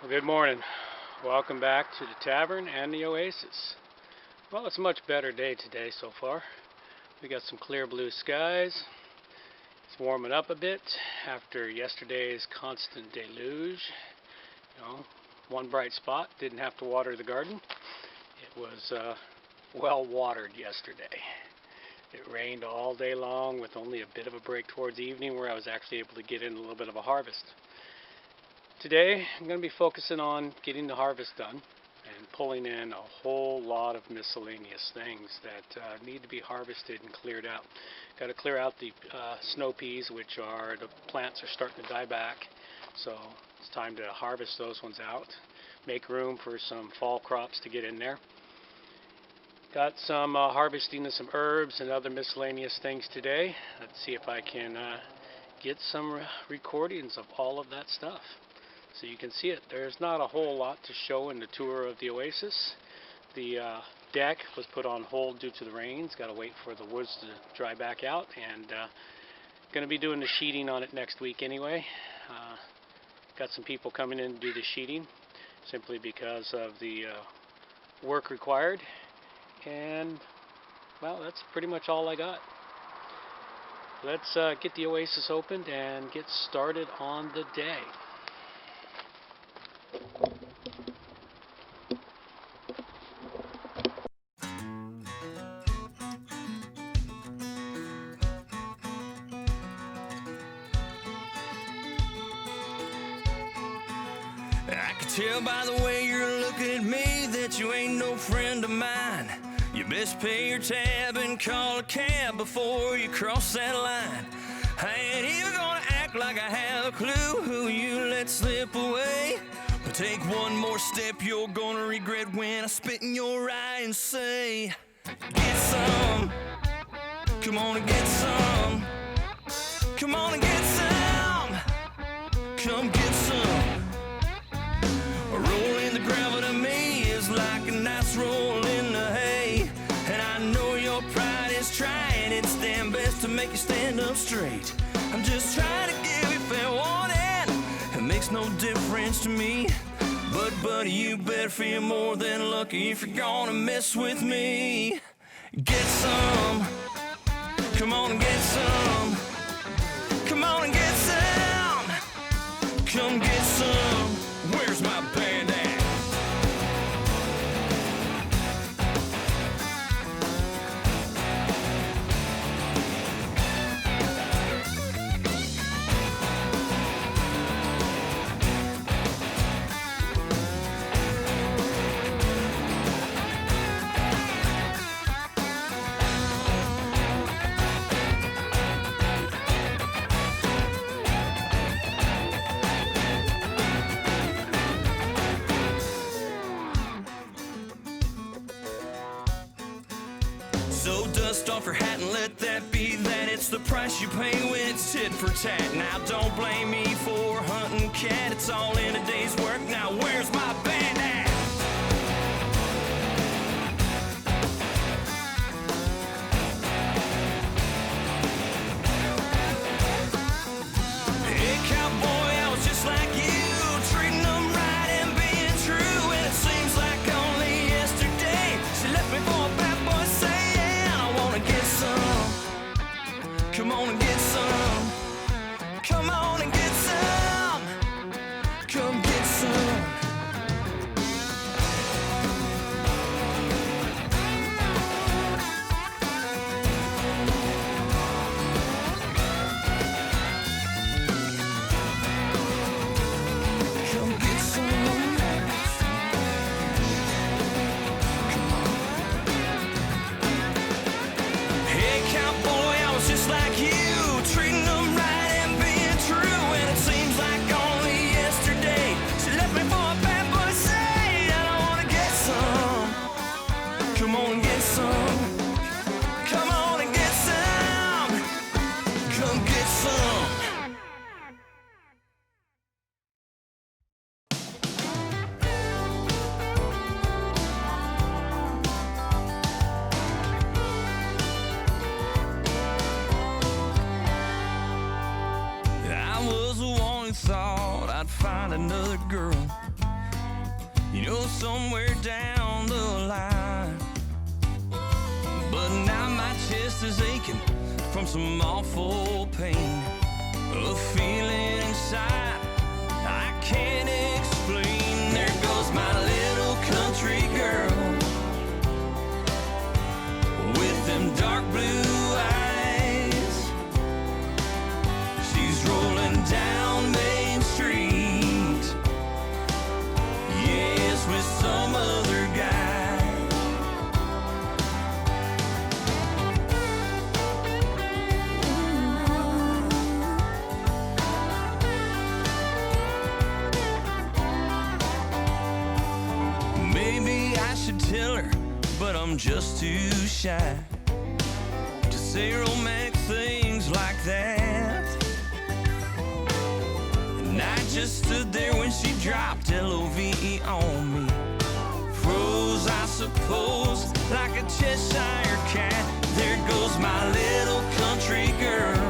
Well, good morning. Welcome back to the tavern and the Oasis. Well, it's a much better day today so far. We got some clear blue skies. It's warming up a bit after yesterday's constant deluge. One bright spot, didn't have to water the garden. It was well watered yesterday. It rained all day long with only a bit of a break towards evening where I was actually able to get in a little bit of a harvest. Today I'm going to be focusing on getting the harvest done and pulling in a whole lot of miscellaneous things that need to be harvested and cleared out. Got to clear out the snow peas, which are, the plants are starting to die back, so it's time to harvest those ones out. Make room for some fall crops to get in there. Got some harvesting of some herbs and other miscellaneous things today. Let's see if I can get some recordings of all of that stuff. So you can see it. There's not a whole lot to show in the tour of the Oasis. The deck was put on hold due to the rains. Got to wait for the woods to dry back out, and going to be doing the sheeting on it next week anyway. Got some people coming in to do the sheeting simply because of the work required. And well, that's pretty much all I got. Let's get the Oasis opened and get started on the day. I can tell by the way you're looking at me that you ain't no friend of mine. You best pay your tab and call a cab before you cross that line. I ain't even gonna act like I have a clue who you let slip away. But take one more step, you're gonna regret when I spit in your eye and say, get some, come on and get some, come on and get some, come get some. Rolling the gravel to me is like a nice roll in the hay. And I know your pride is trying its damn best to make you stand up straight. I'm just trying to give you fair warning. It makes no difference to me. But buddy, you better feel more than lucky if you're gonna mess with me. Get some, come on and get some, come on and get some, come get some. Where's my band at? So dust off your hat and let that be that. It's the price you pay when it's tit for tat. Now don't blame me for hunting cat. It's all in a day's work. Now where's my band at? Hey cowboy, I was just like you, treating them right and being true. And it seems like only yesterday she left me for a bad boy saying, get some, come on and get some, come on and get some, come get some. Come get some. Hey cowboy, I was just like you, treating them right and being true. And it seems like only yesterday she left me for a bad boy say, and I wanna get some, come on and get some, come on and get some, come get some. I was the one who thought I'd find another girl you know, somewhere down the line. But now my chest is aching from some awful pain, a feeling inside I can't explain. There goes my little country girl with them dark blue eyes. She's rolling down Main Street, yes, with some other guy. Maybe I should tell her, but I'm just too shy to say romantic things like that. And I just stood there when she dropped L-O-V-E on me, froze, I suppose, like a Cheshire cat. There goes my little country girl